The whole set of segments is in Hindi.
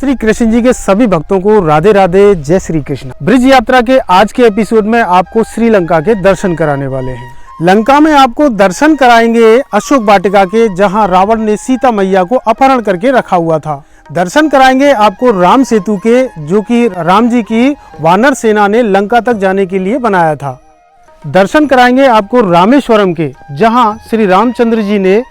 श्री कृष्ण जी के सभी भक्तों को राधे राधे, जय श्री कृष्ण। ब्रिज यात्रा के आज के एपिसोड में आपको श्रीलंका के दर्शन कराने वाले हैं। लंका में आपको दर्शन कराएंगे अशोक वाटिका के, जहां रावण ने सीता मैया को अपहरण करके रखा हुआ था। दर्शन कराएंगे आपको राम सेतु के, जो कि राम जी की वानर सेना ने लंका तक जाने के लिए बनाया था। दर्शन कराएंगे आपको रामेश्वरम के, जहां श्री रामचंद्र जी ने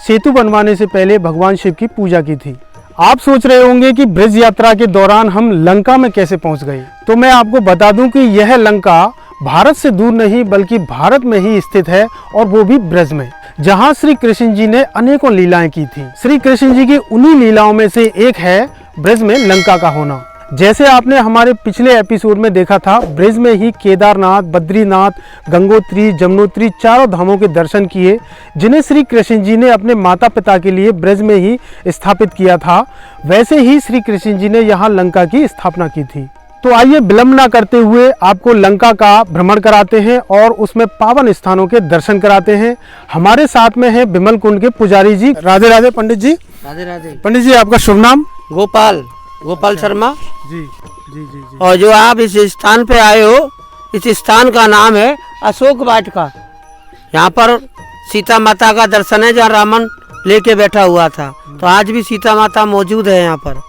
सेतु बनवाने से पहले भगवान शिव की पूजा की थी। आप सोच रहे होंगे कि ब्रिज यात्रा के दौरान हम लंका में कैसे पहुंच गए, तो मैं आपको बता दूं कि यह लंका भारत से दूर नहीं बल्कि भारत में ही स्थित है, और वो भी ब्रज में, जहां श्री कृष्ण जी ने अनेकों लीलाएं की थी। श्री कृष्ण जी की उन्हीं लीलाओं में से एक है ब्रज में लंका का होना। जैसे आपने हमारे पिछले एपिसोड में देखा था, ब्रज में ही केदारनाथ, बद्रीनाथ, गंगोत्री, जमुनोत्री चारों धामों के दर्शन किए, जिन्हें श्री कृष्ण जी ने अपने माता पिता के लिए ब्रज में ही स्थापित किया था। वैसे ही श्री कृष्ण जी ने यहाँ लंका की स्थापना की थी। तो आइए विलंब ना करते हुए आपको लंका का भ्रमण कराते हैं और उसमें पावन स्थानों के दर्शन कराते हैं। हमारे साथ में है विमल कुंड के पुजारी जी। राधे राधे पंडित जी। राधे राधे। पंडित जी, आपका शुभ नाम? गोपाल शर्मा जी जी जी जी। और जो आप इस स्थान पे आए हो, इस स्थान का नाम है अशोक वाटिका। यहाँ पर सीता माता का दर्शन है, जहाँ रावण लेके बैठा हुआ था। तो आज भी सीता माता मौजूद है यहाँ पर,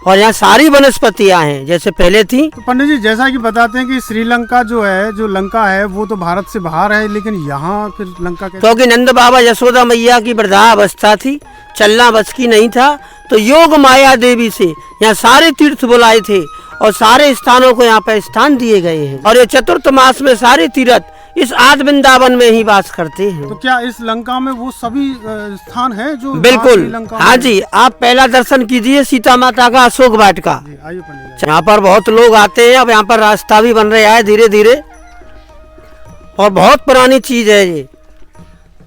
और यहाँ सारी वनस्पतियाँ हैं जैसे पहले थी। तो पंडित जी, जैसा कि बताते हैं कि श्रीलंका जो लंका है वो तो भारत से बाहर है, लेकिन यहाँ फिर लंका कैसे? क्योंकि नंद बाबा यशोदा मैया की वृद्धावस्था थी, चलना बस की नहीं था, तो योग माया देवी से यहाँ सारे तीर्थ बुलाए थे और सारे स्थानों को यहाँ पर स्थान दिए गए हैं। और ये चतुर्थ मास में सारे तीर्थ इस आदि वृंदावन में ही वास करते हैं। तो क्या इस लंका में वो सभी स्थान हैं जो? बिल्कुल, हाँ जी। आप पहला दर्शन कीजिए सीता माता का अशोक वाटिका। आइए पंडित। यहाँ पर बहुत लोग आते हैं। अब यहाँ पर रास्ता भी बन रहा है धीरे धीरे, और बहुत पुरानी चीज है ये,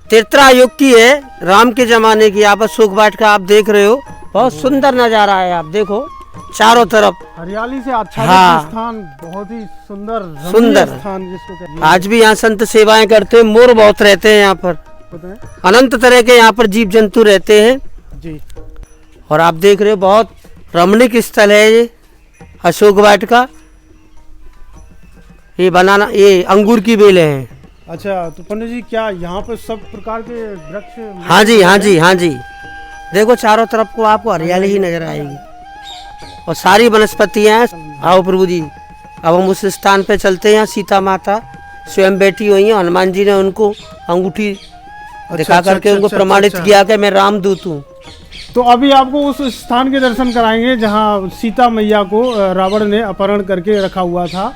त्रेता युग की है, राम के जमाने की। आप अशोक वाटिका आप देख रहे हो, बहुत सुंदर नजारा है। आप देखो चारों तरफ हरियाली से आच्छादित स्थान, बहुत ही सुंदर स्थान जिसको कहते हैं। आज भी यहाँ संत सेवाएं करते हैं, मोर बहुत रहते हैं यहाँ पर, अनंत तरह के यहाँ पर जीव जंतु रहते हैं जी। और आप देख रहे हो बहुत रमणीक स्थल है ये अशोक वाटिका। ये अंगूर की बेलें हैं। अच्छा, तो पंडित जी क्या यहाँ पे सब प्रकार के वृक्ष? हाँ जी हाँ जी हाँ जी। देखो चारों तरफ को आपको हरियाली ही नजर आएगी और सारी वनस्पतियाँ हैं। आओ प्रभु जी, अब हम उस स्थान पे चलते हैं। यहाँ सीता माता स्वयं बैठी हुई हैं। हनुमान जी ने उनको अंगूठी दिखा करके उनको प्रमाणित किया कि मैं रामदूत हूँ। तो अभी आपको उस स्थान के दर्शन कराएंगे जहाँ सीता मैया को रावण ने अपहरण करके रखा हुआ था,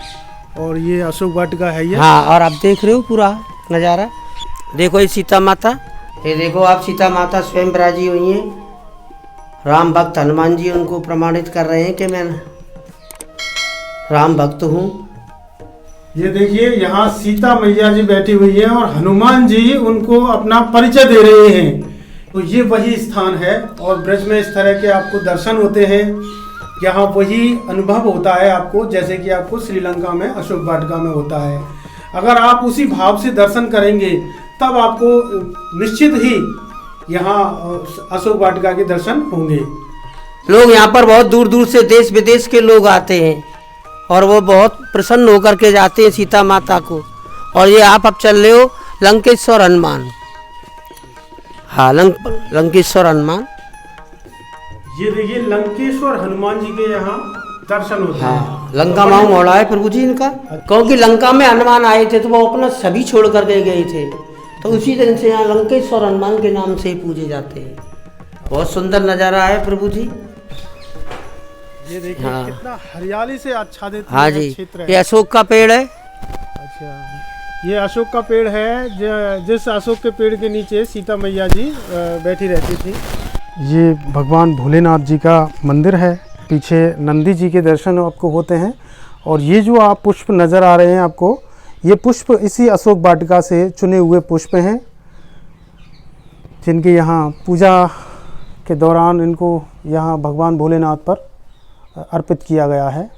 और ये अशोक वाटिका है ये। हाँ, और आप देख रहे हो पूरा नज़ारा। देखो ये सीता माता, ये देखो आप, सीता माता स्वयं विराजी हुई हैं। राम भक्त हनुमान जी उनको प्रमाणित कर रहे हैं कि मैं राम भक्त हूँ। ये देखिए, यहाँ सीता मैया जी बैठी हुई है और हनुमान जी उनको अपना परिचय दे रहे हैं। तो ये वही स्थान है, और ब्रज में इस तरह के आपको दर्शन होते हैं। यहाँ वही अनुभव होता है आपको, जैसे कि आपको श्रीलंका में अशोक वाटिका में होता है। अगर आप उसी भाव से दर्शन करेंगे तब आपको निश्चित ही यहाँ अशोक वाटिका के दर्शन होंगे। लोग यहाँ पर बहुत दूर दूर से, देश विदेश के लोग आते हैं, और वो बहुत प्रसन्न होकर के जाते हैं सीता माता को। और ये आप अब चल रहे हो लंकेश्वर हनुमान। हाँ, लंकेश्वर हनुमान। ये देखिए, लंकेश्वर हनुमान जी के यहाँ दर्शन होते हैं। हाँ, लंका माँ मोड़ा है प्रभु जी इनका, क्योंकि लंका में हनुमान आए थे तो वो अपना सभी छोड़ करके गए थे, तो उसी दिन से यहाँ लंकेश्वर हनुमान के नाम से ही पूजे जाते हैं। बहुत सुंदर नज़ारा है प्रभु जी। ये देखिए, हाँ, कितना हरियाली से आच्छादित हाँ जी क्षेत्र है। ये अशोक का पेड़ है। अच्छा, ये अशोक का पेड़ है, जिस अशोक के पेड़ के नीचे सीता मैया जी बैठी रहती थी। ये भगवान भोलेनाथ जी का मंदिर है। पीछे नंदी जी के दर्शन आपको होते हैं। और ये जो आप पुष्प नज़र आ रहे हैं आपको, ये पुष्प इसी अशोक वाटिका से चुने हुए पुष्प हैं, जिनके यहाँ पूजा के दौरान इनको यहाँ भगवान भोलेनाथ पर अर्पित किया गया है।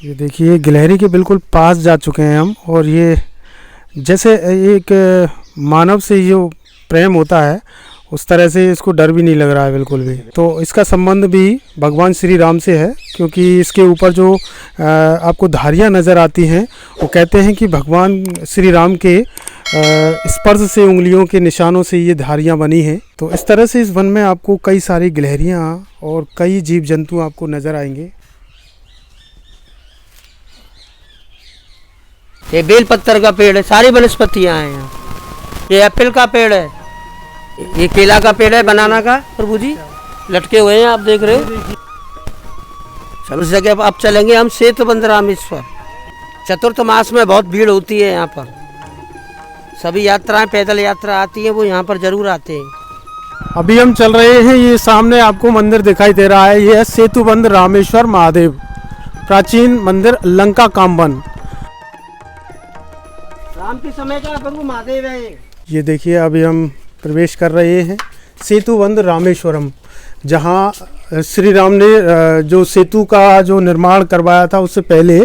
ये देखिए, गिलहरी के बिल्कुल पास जा चुके हैं हम, और ये जैसे एक मानव से जो प्रेम होता है उस तरह से इसको डर भी नहीं लग रहा है बिल्कुल भी। तो इसका संबंध भी भगवान श्री राम से है, क्योंकि इसके ऊपर जो आपको धारियाँ नज़र आती हैं वो कहते हैं कि भगवान श्री राम के स्पर्श से, उंगलियों के निशानों से ये धारियाँ बनी हैं। तो इस तरह से इस वन में आपको कई सारी गिलहरियाँ और कई जीव जंतु आपको नज़र आएंगे। ये बेल पत्तर का पेड़ है, सारी वनस्पतियाँ हैं यहाँ। ये एप्पल का पेड़ है, ये केला का पेड़ है, बनाना का प्रभु जी लटके हुए हैं, आप देख रहे हो। सब इस जगह आप चलेंगे हम सेतुबंध रामेश्वर। चतुर्थ मास में बहुत भीड़ होती है यहाँ पर, सभी यात्राएं, पैदल यात्रा आती है, वो यहाँ पर जरूर आते हैं। अभी हम चल रहे हैं, ये सामने आपको मंदिर दिखाई दे रहा है, ये है सेतुबंध रामेश्वर महादेव, प्राचीन मंदिर लंका कामवन। राम के समय का प्रभु महादेव है ये देखिए अभी हम प्रवेश कर रहे हैं सेतुबंध रामेश्वरम, जहाँ श्री राम ने जो सेतु का जो निर्माण करवाया था उससे पहले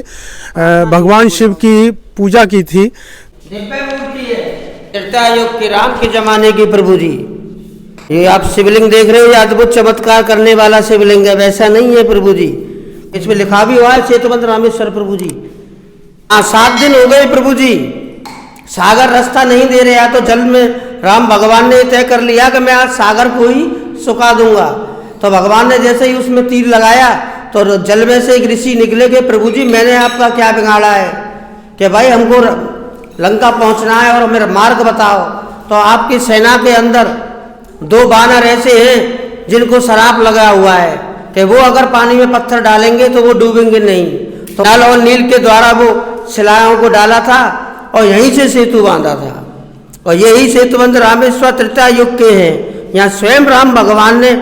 भगवान शिव की पूजा की थी। दिव्य मूर्ति है, त्रेता युग के राम के जमाने की प्रभु जी। ये आप शिवलिंग देख रहे हो, ये अद्भुत चमत्कार करने वाला शिवलिंग है, वैसा नहीं है प्रभु जी। इसमें लिखा भी हुआ है सेतुबंध रामेश्वर प्रभु जी। 7 दिन हो गए प्रभु जी, सागर रास्ता नहीं दे रहा, तो जल में राम भगवान ने तय कर लिया कि मैं आज सागर को ही सुखा दूंगा। तो भगवान ने जैसे ही उसमें तीर लगाया तो जल में से एक ऋषि निकले कि प्रभु जी मैंने आपका क्या बिगाड़ा है, कि भाई हमको लंका पहुंचना है और मेरा मार्ग बताओ। तो आपकी सेना के अंदर 2 बानर ऐसे हैं जिनको शराप लगा हुआ है कि वो अगर पानी में पत्थर डालेंगे तो वो डूबेंगे नहीं। तो लाल और नील के द्वारा वो शिलाओं को डाला था और यहीं से सेतु बांधा था। और यही सेतुबंध रामेश्वर त्रेता युग के हैं। यहाँ स्वयं राम भगवान ने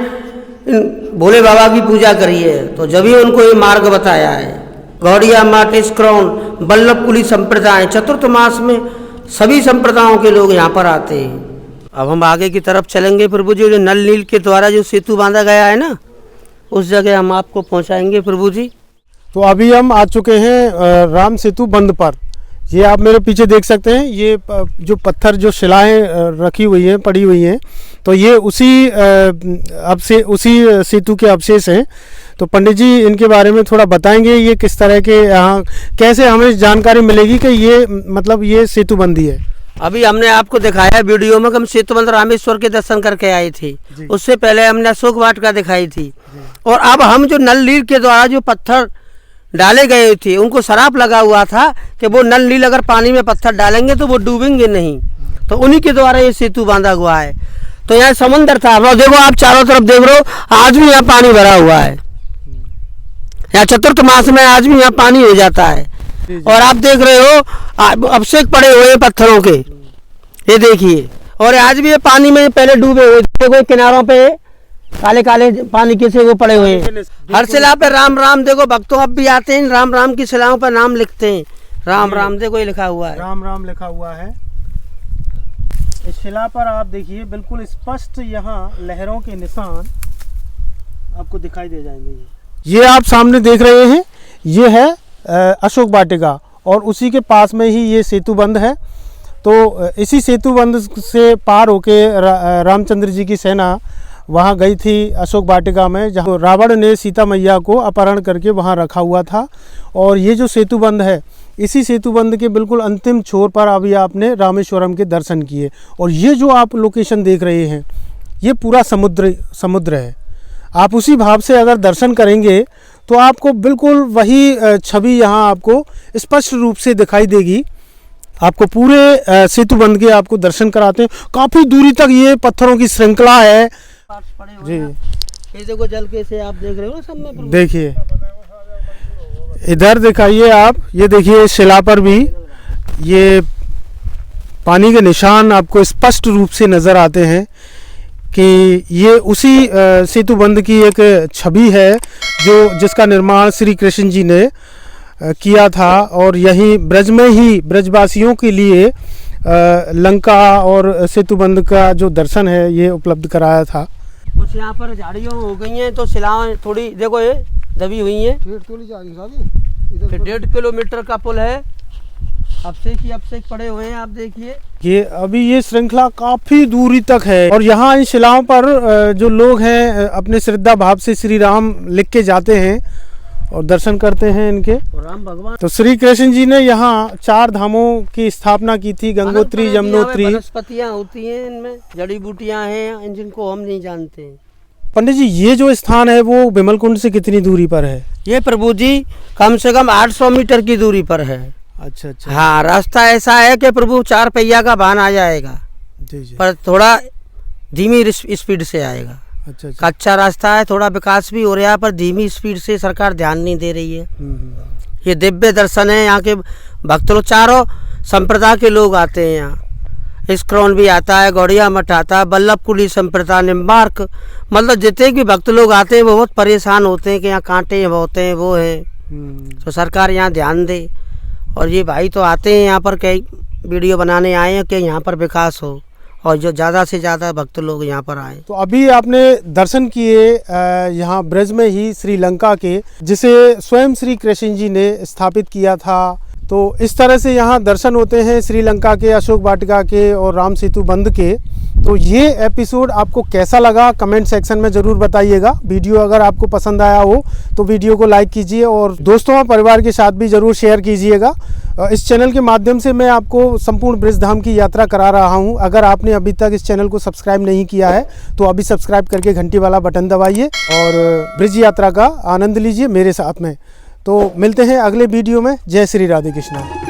भोले बाबा की पूजा करी है, तो जब ही उनको ये मार्ग बताया है। गौड़िया मठ, इस्क्रॉन, वल्लभकुली संप्रदाय, चतुर्थ मास में सभी संप्रदायों के लोग यहाँ पर आते हैं। अब हम आगे की तरफ चलेंगे प्रभु जी, जो नल नील के द्वारा जो सेतु बांधा गया है ना, उस जगह हम आपको पहुँचाएंगे प्रभु जी। तो अभी हम आ चुके हैं राम सेतु बंध पर। ये आप मेरे पीछे देख सकते हैं, ये जो पत्थर जो शिलाएं रखी हुई हैं, पड़ी हुई हैं, तो ये उसी सेतु के अवशेष हैं। तो पंडित जी इनके बारे में थोड़ा बताएंगे, ये किस तरह के यहाँ कैसे हमें जानकारी मिलेगी कि ये मतलब ये सेतुबंदी है। अभी हमने आपको दिखाया वीडियो में कि हम सेतुबंध रामेश्वर के दर्शन करके आए थे, उससे पहले हमने अशोक वाटिका दिखाई थी। और अब हम जो नल नील के द्वारा जो पत्थर डाले गए थे, उनको शराप लगा हुआ था कि वो नल नील अगर पानी में पत्थर डालेंगे तो वो डूबेंगे नहीं, तो उन्हीं के द्वारा ये सेतु बांधा हुआ है। तो यहाँ समुद्र था, अब देखो आप चारों तरफ देख रहे हो, आज भी यहाँ पानी भरा हुआ है। यहाँ चतुर्थ मास में आज भी यहाँ पानी हो जाता है। और आप देख रहे हो अभिषेक पड़े हुए हैं पत्थरों के, ये देखिए। और आज भी ये पानी में पहले डूबे हुए, देखो किनारों पे काले काले पानी के से वो पड़े हुए हैं। हर शिला पे राम राम, देखो भक्तों अब भी आते हैं, राम राम की शिलाओं पर नाम लिखते हैं, राम राम देखो ये लिखा हुआ है, राम राम लिखा हुआ है। इस शिला पर आप देखिए बिल्कुल स्पष्ट यहाँ लहरों के निशान आपको दिखाई दे जाएंगे। ये आप सामने देख रहे हैं, ये है अशोक वाटिका, और उसी के पास में ही ये सेतुबंध है। तो इसी सेतुबंध से पार होके रामचंद्र जी की सेना वहाँ गई थी अशोक वाटिका में, जहाँ रावण ने सीता मैया को अपहरण करके वहाँ रखा हुआ था। और ये जो सेतुबंध है, इसी सेतुबंध के बिल्कुल अंतिम छोर पर अभी आपने रामेश्वरम के दर्शन किए। और ये जो आप लोकेशन देख रहे हैं, ये पूरा समुद्र है। आप उसी भाव से अगर दर्शन करेंगे तो आपको बिल्कुल वही छवि यहाँ आपको स्पष्ट रूप से दिखाई देगी। आपको पूरे सेतुबंध के आपको दर्शन कराते हैं। काफ़ी दूरी तक ये पत्थरों की श्रृंखला है जी। ये देखो जल के से आप देख रहे हो ना, सब में देखिए इधर दिखाइए आप, ये देखिए शिला पर भी ये पानी के निशान आपको स्पष्ट रूप से नज़र आते हैं कि ये उसी सेतुबंध की एक छवि है जिसका निर्माण श्री कृष्ण जी ने किया था। और यही ब्रज में ही ब्रजवासियों के लिए लंका और सेतुबंध का जो दर्शन है ये उपलब्ध कराया था। कुछ यहाँ पर झाड़ियाँ हो गई हैं, तो शिलाएं थोड़ी देखो ये दबी हुई हैं। 1.5 किलोमीटर का पुल है, अभिषेक पड़े हुए हैं, आप देखिए। ये अभी ये श्रृंखला काफी दूरी तक है और यहाँ इन शिलाओं पर जो लोग हैं अपने श्रद्धा भाव से श्री राम लिख के जाते हैं और दर्शन करते हैं इनके। और राम भगवान तो श्री कृष्ण जी ने यहाँ 4 धामों की स्थापना की थी, गंगोत्री, यमुनोत्री। वनस्पतियाँ होती हैं इनमें, जड़ी बूटियाँ हैं जिनको हम नहीं जानते हैं। पंडित जी, ये जो स्थान है वो बिमल कुंड से कितनी दूरी पर है? ये प्रभु जी कम से कम 800 मीटर की दूरी पर है। अच्छा अच्छा। हाँ, रास्ता ऐसा है कि प्रभु 4 पहिया का वाहन आ जाएगा, जी जी। पर थोड़ा धीमी स्पीड से आएगा। अच्छा अच्छा। कच्चा रास्ता है, थोड़ा विकास भी हो रहा है, पर धीमी स्पीड से सरकार ध्यान नहीं दे रही है। ये दिव्य दर्शन है। यहाँ के भक्त लोग चारों संप्रदाय के लोग आते हैं यहाँ। इस्क्रॉन भी आता है, गौड़िया मठ आता है, बल्लभ कुली संप्रदाय, निम्बार्क, मतलब जितने भी भक्त लोग आते हैं वो बहुत परेशान होते हैं कि यहाँ कांटे होते हैं, वो हैं। तो सरकार यहाँ ध्यान दे। और ये भाई तो आते हैं यहाँ पर, कई वीडियो बनाने आए हैं कि यहाँ पर विकास हो और जो ज़्यादा से ज़्यादा भक्त लोग यहाँ पर आए। तो अभी आपने दर्शन किए यहाँ ब्रज में ही श्रीलंका के, जिसे स्वयं श्री कृष्ण जी ने स्थापित किया था। तो इस तरह से यहाँ दर्शन होते हैं श्रीलंका के, अशोक वाटिका के और राम सेतु बंध के। तो ये एपिसोड आपको कैसा लगा कमेंट सेक्शन में ज़रूर बताइएगा। वीडियो अगर आपको पसंद आया हो तो वीडियो को लाइक कीजिए और दोस्तों और परिवार के साथ भी ज़रूर शेयर कीजिएगा। इस चैनल के माध्यम से मैं आपको संपूर्ण ब्रज धाम की यात्रा करा रहा हूँ। अगर आपने अभी तक इस चैनल को सब्सक्राइब नहीं किया है तो अभी सब्सक्राइब करके घंटी वाला बटन दबाइए और ब्रज यात्रा का आनंद लीजिए मेरे साथ में। तो मिलते हैं अगले वीडियो में। जय श्री राधे कृष्णा।